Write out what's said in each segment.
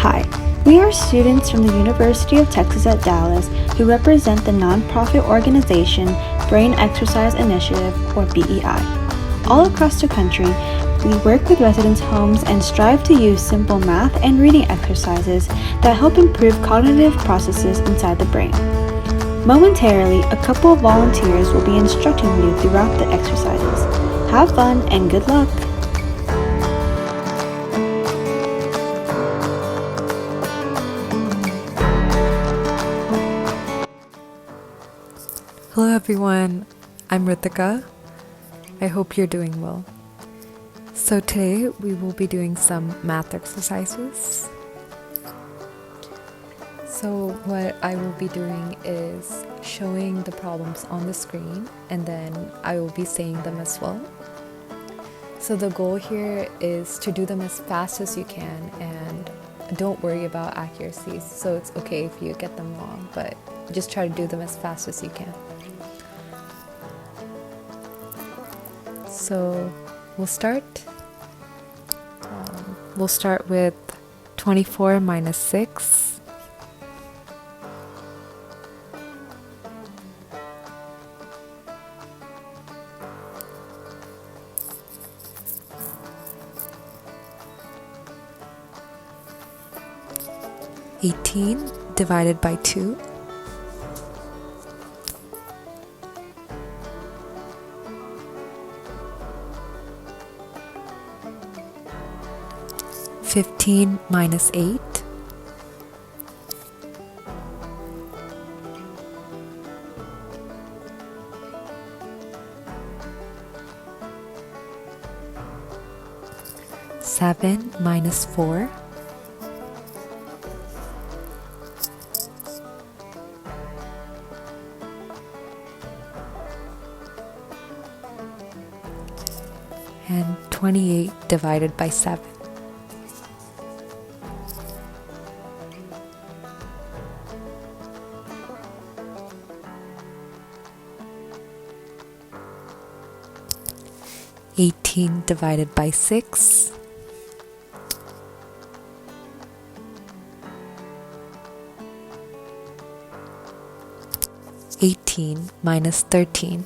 Hi, we are students from the University of Texas at Dallas who represent the nonprofit organization Brain Exercise Initiative, or BEI. All across the country, we work with residents' homes and strive to use simple math and reading exercises that help improve cognitive processes inside the brain. Momentarily, a couple of volunteers will be instructing you throughout the exercises. Have fun and good luck! Hello everyone, I'm Ritika. I hope you're doing well. So today we will be doing some math exercises. So what I will be doing is showing the problems on the screen and then I will be saying them as well. So the goal here is to do them as fast as you can and don't worry about accuracy. So it's okay if you get them wrong, but just try to do them as fast as you can. So we'll start with 24 minus 6. (18) divided by 2. 15 minus 8. 7 minus 4. 28 divided by 7. 18 divided by 6. 18 minus 13.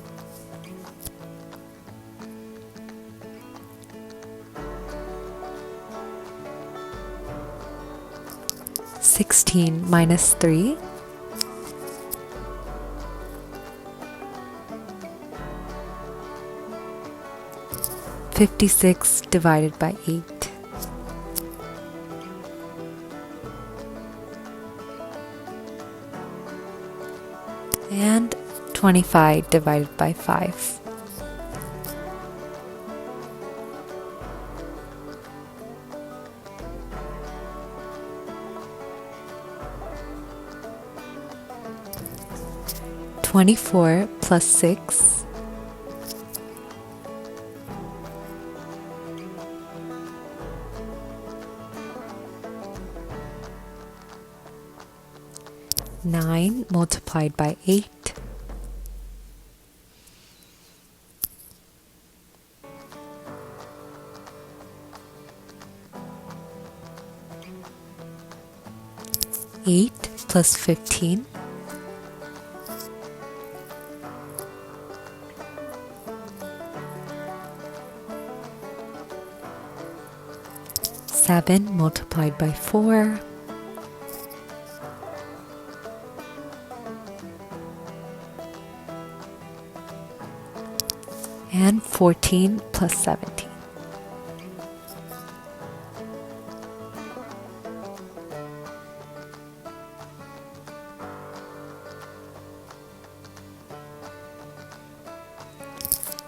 16 minus 3. 56 divided by 8. And 25 divided by 5. (24 plus 6). 9 multiplied by 8. 8 plus 15. 7 multiplied by 4. 14 plus 17.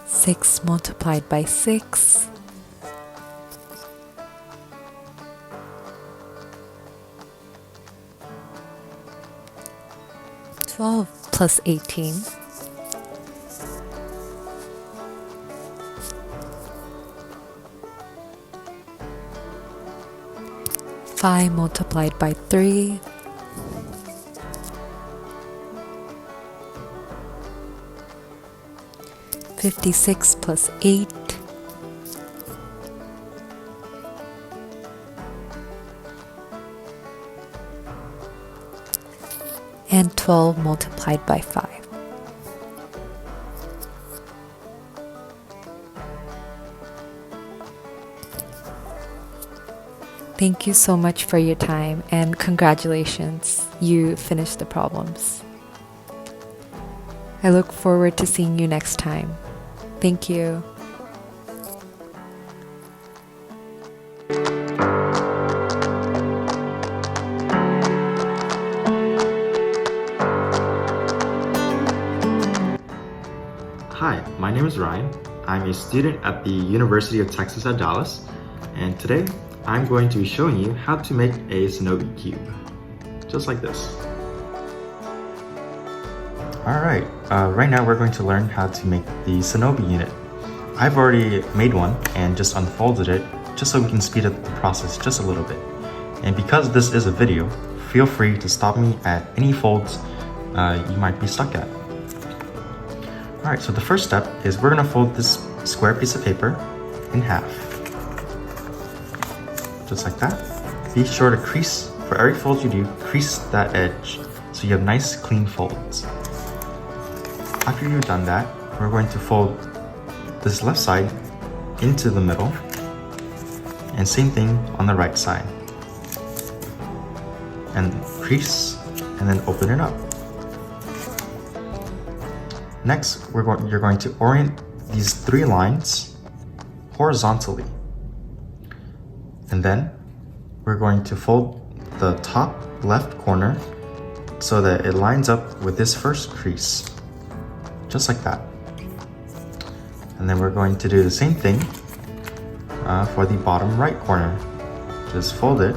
Six multiplied by 6. 12 plus 18. 5 multiplied by 3. 56 plus 8. and 12 multiplied by 5. Thank you so much for your time, and congratulations, you finished the problems. I look forward to seeing you next time. Thank you. Hi, my name is Ryan. I'm a student at the University of Texas at Dallas, and today I'm going to be showing you how to make a Shinobi cube, just like this. Alright, right now we're going to learn how to make the Shinobi unit. I've already made one and just unfolded it just so we can speed up the process just a little bit. And because this is a video, feel free to stop me at any folds you might be stuck at. Alright, so the first step is we're going to fold this square piece of paper in half. Just like that. Be sure to crease, for every fold you do, crease that edge so you have nice clean folds. After you've done that, we're going to fold this left side into the middle, and same thing on the right side. And crease, and then open it up. Next, you're going to orient these 3 lines horizontally. And then we're going to fold the top left corner so that it lines up with this first crease, just like that. And then we're going to do the same thing for the bottom right corner. Just fold it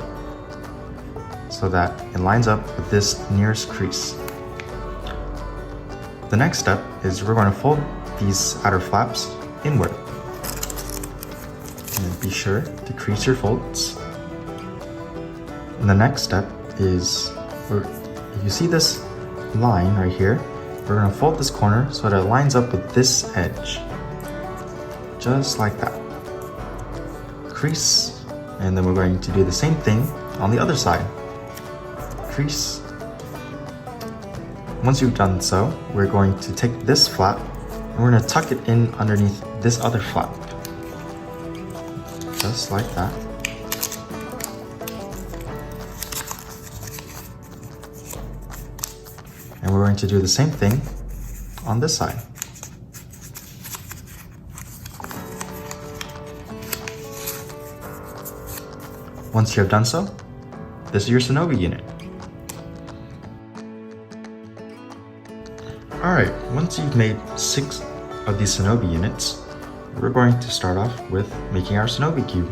so that it lines up with this nearest crease. The next step is we're going to fold these outer flaps inward. And be sure to crease your folds. And the next step is, if you see this line right here, we're going to fold this corner so that it lines up with this edge. Just like that. Crease, and then we're going to do the same thing on the other side. Crease. Once you've done so, we're going to take this flap and we're going to tuck it in underneath this other flap. Just like that. And we're going to do the same thing on this side. Once you have done so, this is your Shinobi unit. Alright, once you've made 6 of these Shinobi units, we're going to start off with making our Shinobi cube.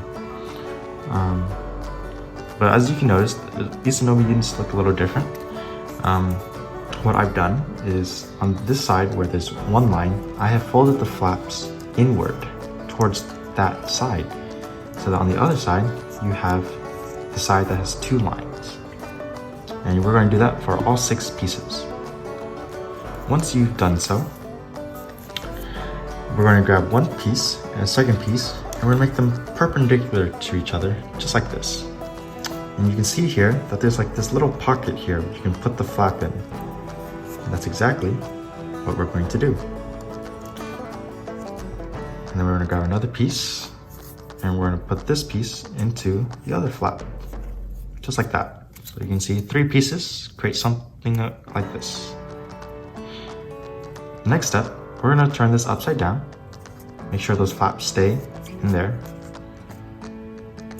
But as you can notice, these Shinobi units look a little different. What I've done is on this side where there's 1 line, I have folded the flaps inward towards that side, so that on the other side you have the side that has 2 lines. And we're going to do that for all 6 pieces. Once you've done so, we're going to grab 1 piece and a second piece, and we're going to make them perpendicular to each other, just like this. And you can see here that there's like this little pocket here which you can put the flap in. And that's exactly what we're going to do. And then we're going to grab another piece, and we're going to put this piece into the other flap, just like that. So you can see 3 pieces create something like this. Next step, we're going to turn this upside down. Make sure those flaps stay in there.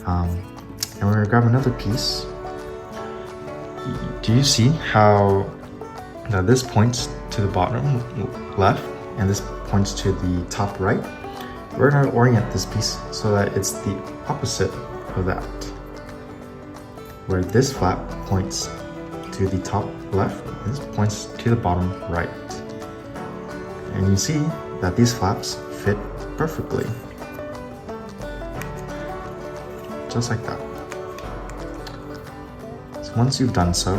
And we're going to grab another piece. Do you see how this points to the bottom left and this points to the top right? We're going to orient this piece so that it's the opposite of that. Where this flap points to the top left, and this points to the bottom right. And you see that these flaps fit perfectly. Just like that. So once you've done so,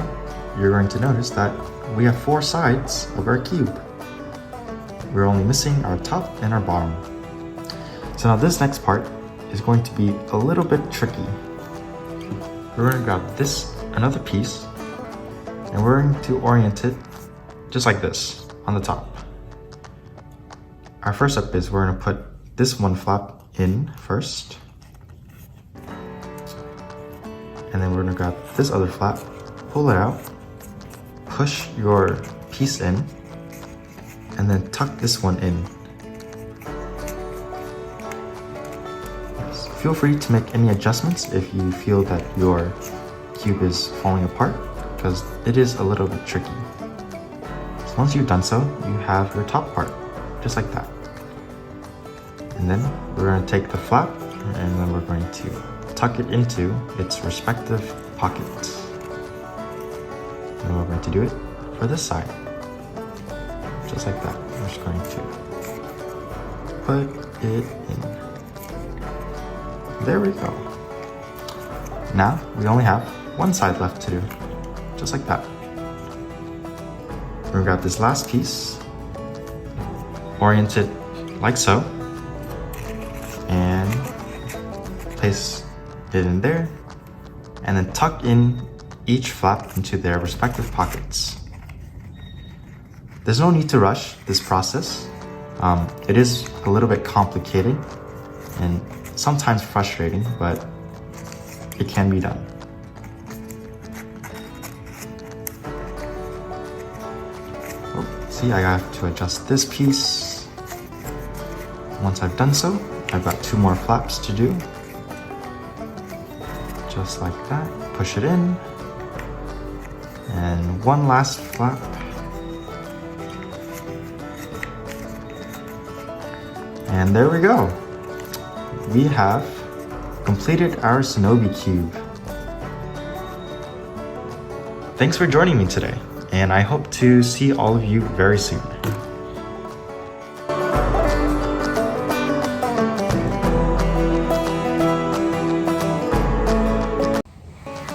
you're going to notice that we have 4 sides of our cube. We're only missing our top and our bottom. So now this next part is going to be a little bit tricky. We're going to grab another piece, And we're going to orient it just like this on the top. Our first step is we're going to put this one flap in first. And then we're going to grab this other flap, pull it out, push your piece in, and then tuck this one in. Yes. Feel free to make any adjustments if you feel that your cube is falling apart, because it is a little bit tricky. So once you've done so, you have your top part, just like that. And then we're going to take the flap, and then we're going to tuck it into its respective pockets. And we're going to do it for this side, just like that. We're just going to put it in. There we go. Now we only have one side left to do, just like that. We're gonna grab this last piece, orient it like so, and place it in there, and then tuck in each flap into their respective pockets. There's no need to rush this process. It is a little bit complicated and sometimes frustrating, but it can be done. Oh, see, I have to adjust this piece. Once I've done so, I've got 2 more flaps to do. Just like that, push it in. And one last flap. And there we go. We have completed our Shinobi Cube. Thanks for joining me today, and I hope to see all of you very soon.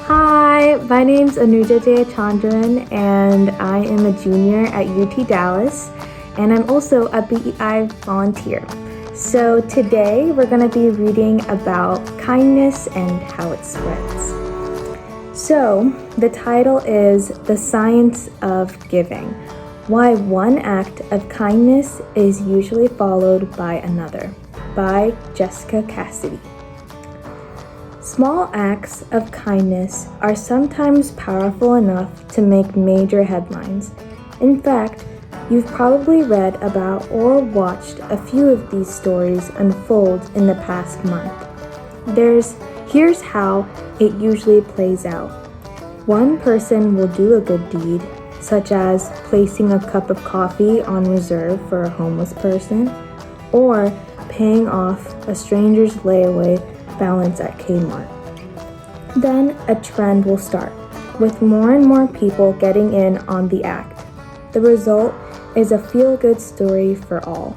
Hi, my name's Anuja Jayachandran, and I am a junior at UT Dallas, and I'm also a BEI volunteer. So today we're going to be reading about kindness and how it spreads. So the title is The Science of Giving: Why One Act of Kindness is Usually Followed by Another, by Jessica Cassidy. Small acts of kindness are sometimes powerful enough to make major headlines. In fact, you've probably read about or watched a few of these stories unfold in the past month. Here's how it usually plays out. One person will do a good deed, such as placing a cup of coffee on reserve for a homeless person, or paying off a stranger's layaway balance at Kmart. Then a trend will start, with more and more people getting in on the act. The result is a feel-good story for all.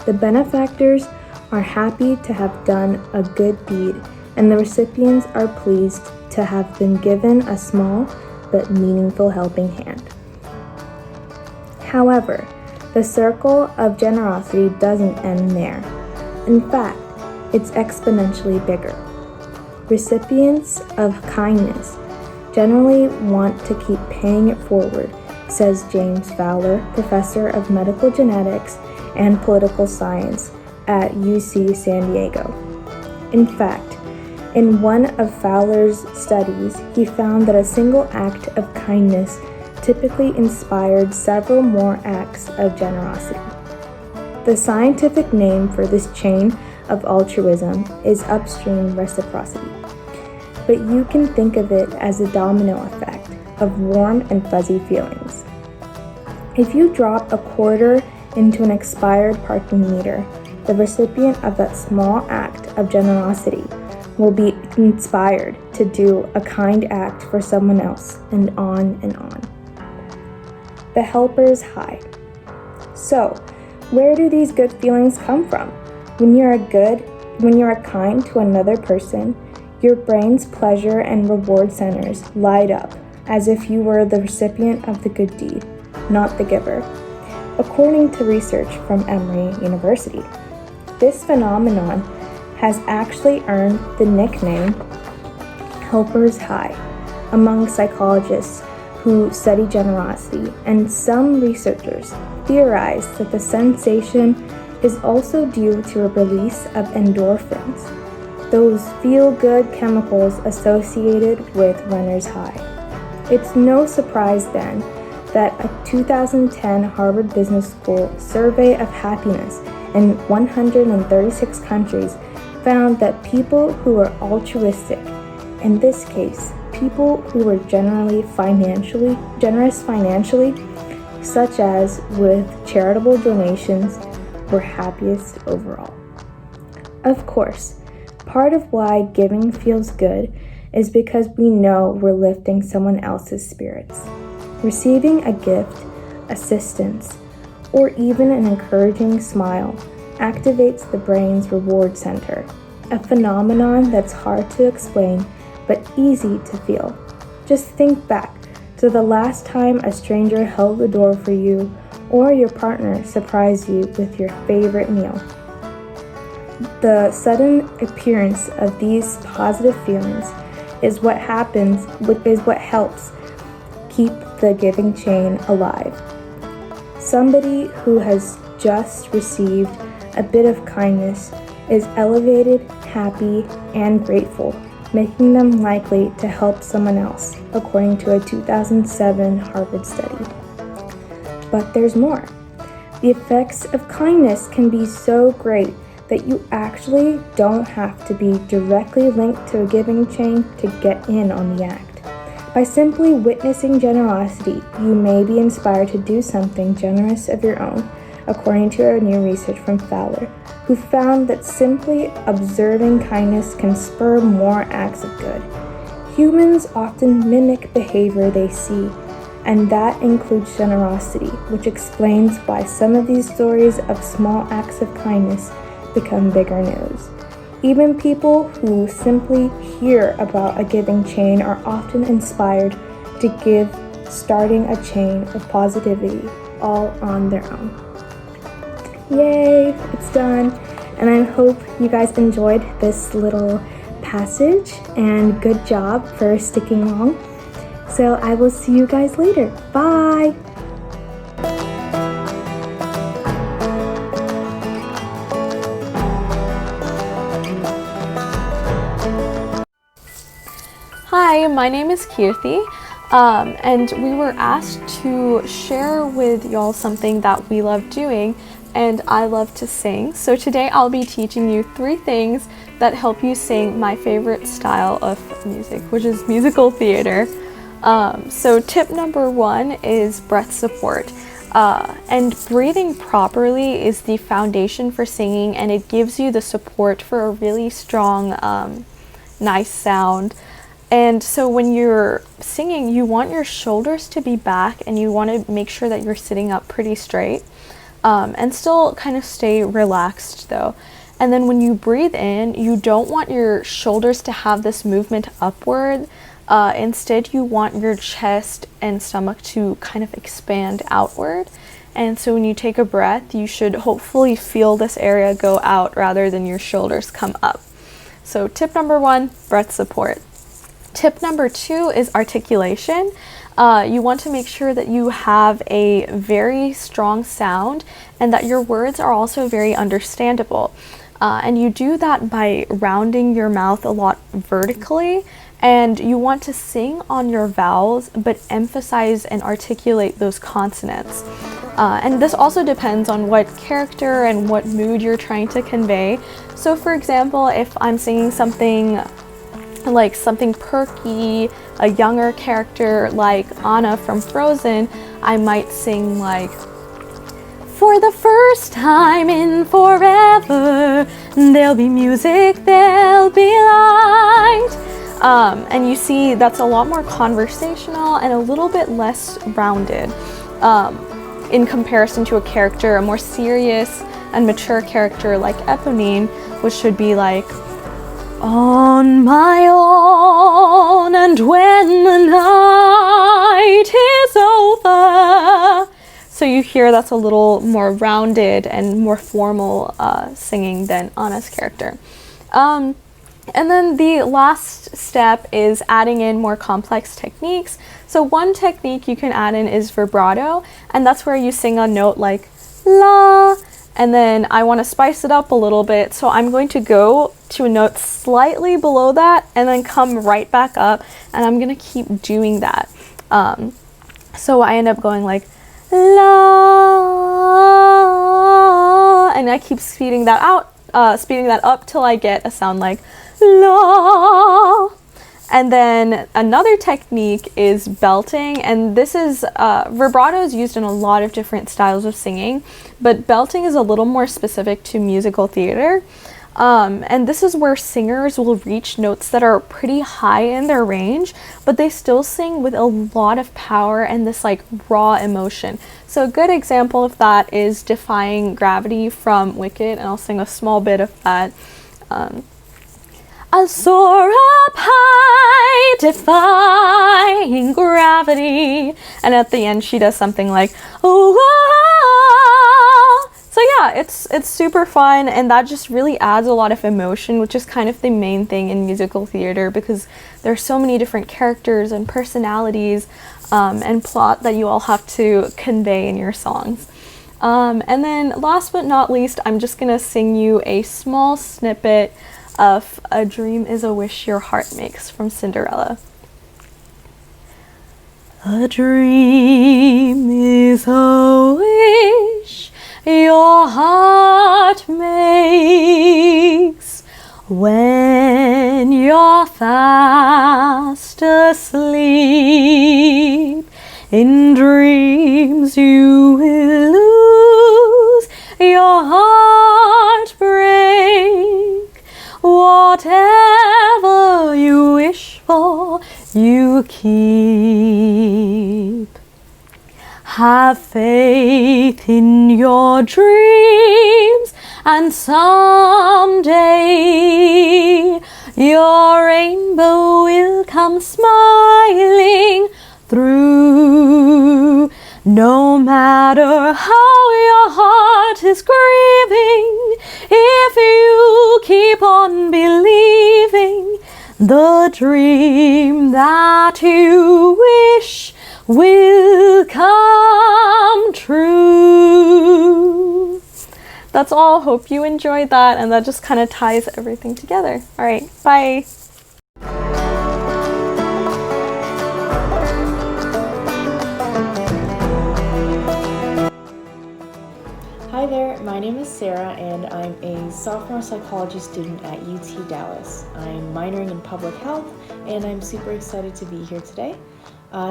The benefactors are happy to have done a good deed, and the recipients are pleased to have been given a small but meaningful helping hand. However, the circle of generosity doesn't end there. In fact, it's exponentially bigger. Recipients of kindness generally want to keep paying it forward, says James Fowler, professor of medical genetics and political science at UC San Diego. In fact, in one of Fowler's studies, he found that a single act of kindness typically inspired several more acts of generosity. The scientific name for this chain of altruism is upstream reciprocity, but you can think of it as a domino effect of warm and fuzzy feelings. If you drop a quarter into an expired parking meter, the recipient of that small act of generosity will be inspired to do a kind act for someone else, and on and on. The helper's high. So, where do these good feelings come from? When you are kind to another person, your brain's pleasure and reward centers light up as if you were the recipient of the good deed, not the giver. According to research from Emory University, this phenomenon has actually earned the nickname helper's high among psychologists who study generosity, and some researchers theorize that the sensation is also due to a release of endorphins, those feel-good chemicals associated with runner's high. It's no surprise then that a 2010 Harvard Business School survey of happiness in 136 countries found that people who are altruistic, in this case, people who were generous financially, such as with charitable donations, were happiest overall. Of course, part of why giving feels good is because we know we're lifting someone else's spirits. Receiving a gift, assistance, or even an encouraging smile activates the brain's reward center, a phenomenon that's hard to explain but easy to feel. Just think back to the last time a stranger held the door for you or your partner surprised you with your favorite meal. The sudden appearance of these positive feelings is what helps keep the giving chain alive. Somebody who has just received a bit of kindness is elevated, happy, and grateful, making them likely to help someone else, according to a 2007 Harvard study. But there's more. The effects of kindness can be so great that you actually don't have to be directly linked to a giving chain to get in on the act. By simply witnessing generosity, you may be inspired to do something generous of your own, according to a new research from Fowler, who found that simply observing kindness can spur more acts of good. Humans often mimic behavior they see, and that includes generosity, which explains why some of these stories of small acts of kindness become bigger news. Even people who simply hear about a giving chain are often inspired to give, starting a chain of positivity all on their own. Yay, it's done. And I hope you guys enjoyed this little passage, and good job for sticking along. So I will see you guys later. Bye. Hi, my name is Kirti, and we were asked to share with y'all something that we love doing, and I love to sing. So today I'll be teaching you 3 things that help you sing my favorite style of music, which is musical theater. So tip number 1 is breath support. And breathing properly is the foundation for singing, and it gives you the support for a really strong, nice sound. And so when you're singing, you want your shoulders to be back, and you want to make sure that you're sitting up pretty straight, and still kind of stay relaxed though. And then when you breathe in, you don't want your shoulders to have this movement upward. Instead, you want your chest and stomach to kind of expand outward. And so when you take a breath, you should hopefully feel this area go out rather than your shoulders come up. So tip number 1, breath support. Tip number 2 is articulation. You want to make sure that you have a very strong sound and that your words are also very understandable. And you do that by rounding your mouth a lot vertically, and you want to sing on your vowels but emphasize and articulate those consonants. And this also depends on what character and what mood you're trying to convey. So for example, if I'm singing something like something perky, a younger character like Anna from Frozen, I might sing like, "For the first time in forever, there'll be music, there'll be light." And you see that's a lot more conversational and a little bit less rounded in comparison to a character, a more serious and mature character like Eponine, which should be like, "On my own, and when the night is over." So you hear that's a little more rounded and more formal singing than Anna's character. And then the last step is adding in more complex techniques. So one technique you can add in is vibrato, and that's where you sing a note like la, and then I want to spice it up a little bit, so I'm going to go to a note slightly below that and then come right back up, and I'm going to keep doing that. So I end up going like la, and I keep speeding that up till I get a sound like la. And then another technique is belting, and this is vibrato is used in a lot of different styles of singing, but belting is a little more specific to musical theater. And this is where singers will reach notes that are pretty high in their range, but they still sing with a lot of power and this like raw emotion. So a good example of that is Defying Gravity from Wicked, and I'll sing a small bit of that. I'll soar up high, defying gravity. And at the end she does something like, oh, so yeah, it's super fun, and that just really adds a lot of emotion, which is kind of the main thing in musical theater, because there's so many different characters and personalities and plot that you all have to convey in your songs. And then last but not least, I'm just gonna sing you a small snippet of A Dream is a Wish Your Heart Makes from Cinderella. A dream is a wish your heart makes when you're fast asleep. In dreams you will lose your heartbreak. Whatever you wish for, you keep. Have faith in your dreams, and someday your rainbow will come smiling through. No matter how your heart is grieving, if you keep on believing, the dream that you wish will come true. That's all. Hope you enjoyed that, and that just kind of ties everything together. All right, bye. Hi there, my name is Sarah, and I'm a sophomore psychology student at UT Dallas. I'm minoring in public health, and I'm super excited to be here today.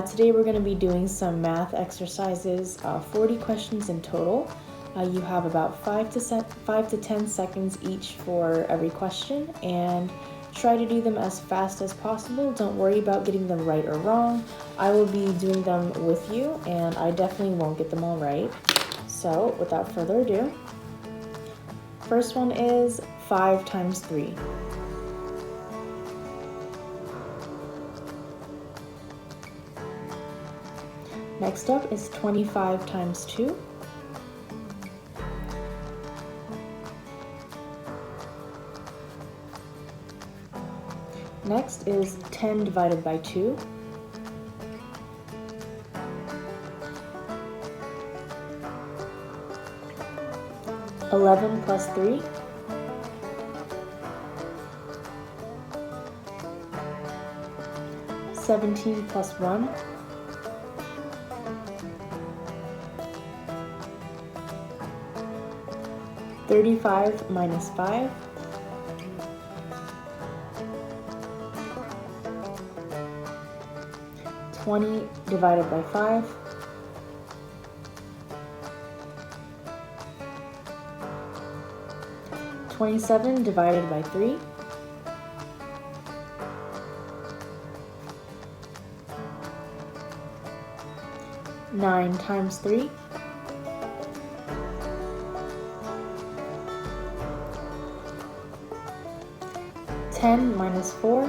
Today we're going to be doing some math exercises, 40 questions in total. You have about 5 to 10 seconds each for every question, and try to do them as fast as possible. Don't worry about getting them right or wrong. I will be doing them with you, and I definitely won't get them all right. So without further ado, first one is 5 times 3. Next up is 25 times 2. Next is 10 divided by 2. (11 plus 3). 17 plus 1. 35 minus 5. 20 divided by 5. 27 divided by 3. 9 times 3. 10 minus 4.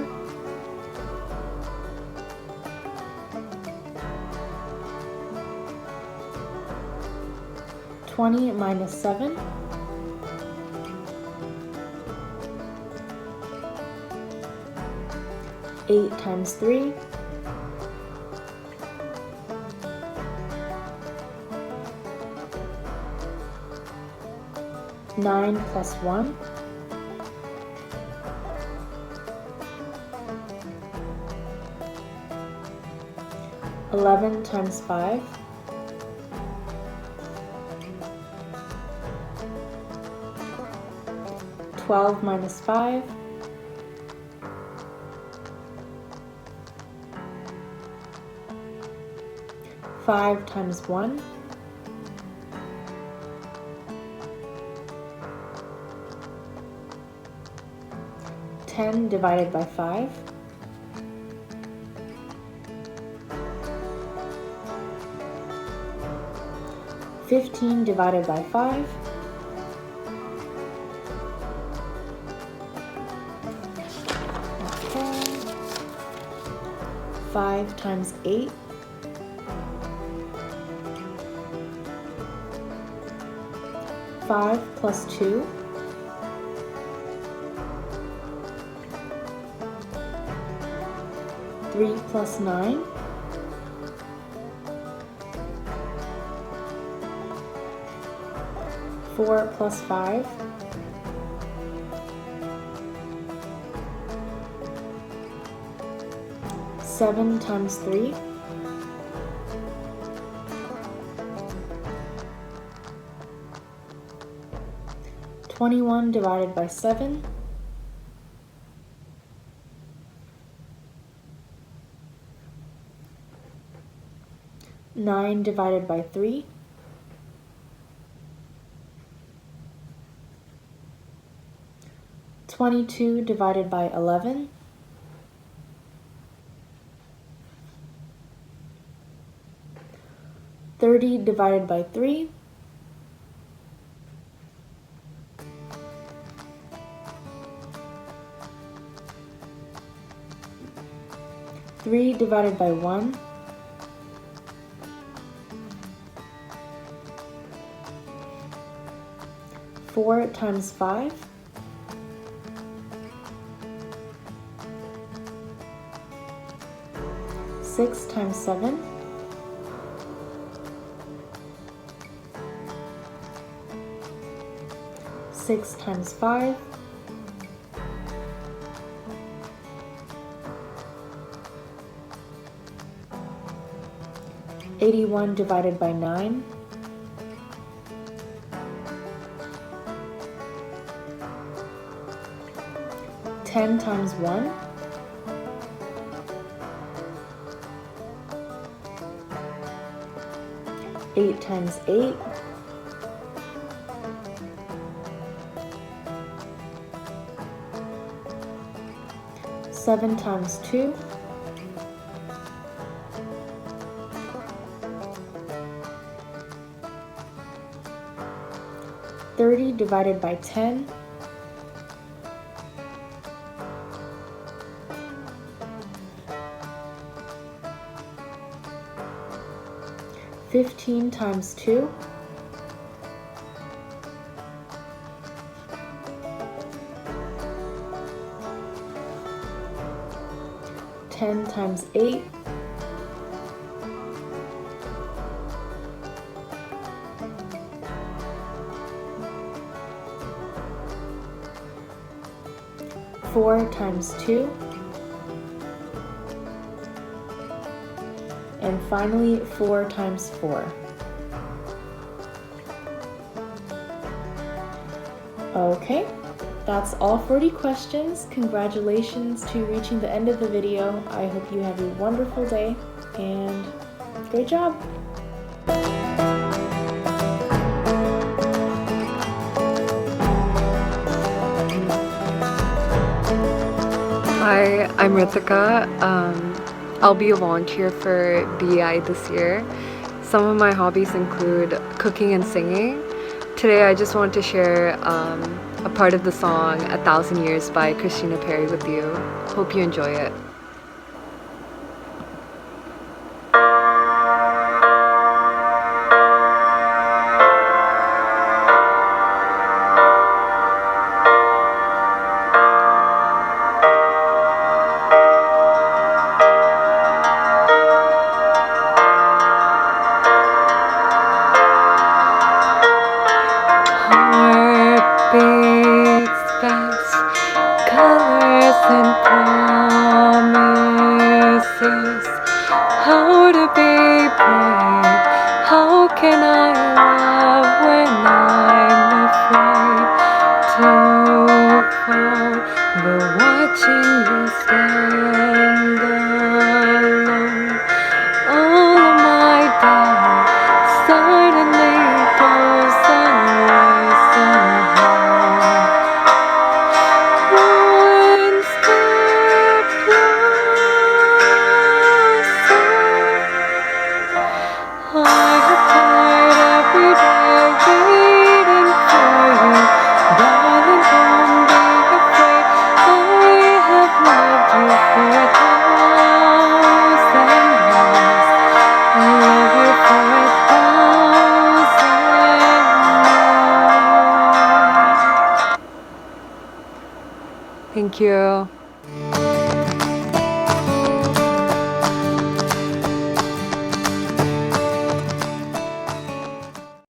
20 minus 7. 8 times 3, 9 plus 1, 11 times 5, 12 minus 5, 5 times 1, 10 divided by 5, 15 divided by 5, 5 times 8, 5 plus 2, 3 plus 9, 4 plus 5, 7 times 3, 21 divided by 7, 9 divided by 3, 22 divided by 11, 30 divided by 3, 3 divided by 1, 4 times 5, 6 times 7, 6 times 5, 81 divided by 9, 10 times 1, 8 times 8, 7 times 2, 30 divided by 10, 15 times 2, 10 times 8, 4 times 2, and finally 4 times 4. Okay, that's all 40 questions. Congratulations to reaching the end of the video. I hope you have a wonderful day and great job! Hi, I'm Ritika. I'll be a volunteer for BEI this year. Some of my hobbies include cooking and singing. Today I just wanted to share a part of the song "A Thousand Years" by Christina Perri with you. Hope you enjoy it. how to be brave. How can I love when I'm afraid to fall? But watching you stand alone, all of my doubt suddenly goes away somehow. One step closer. I have tried every day waiting for you. Darling, don't be afraid. I have loved you for 1,000 years. I love you for 1,000 years. Thank you.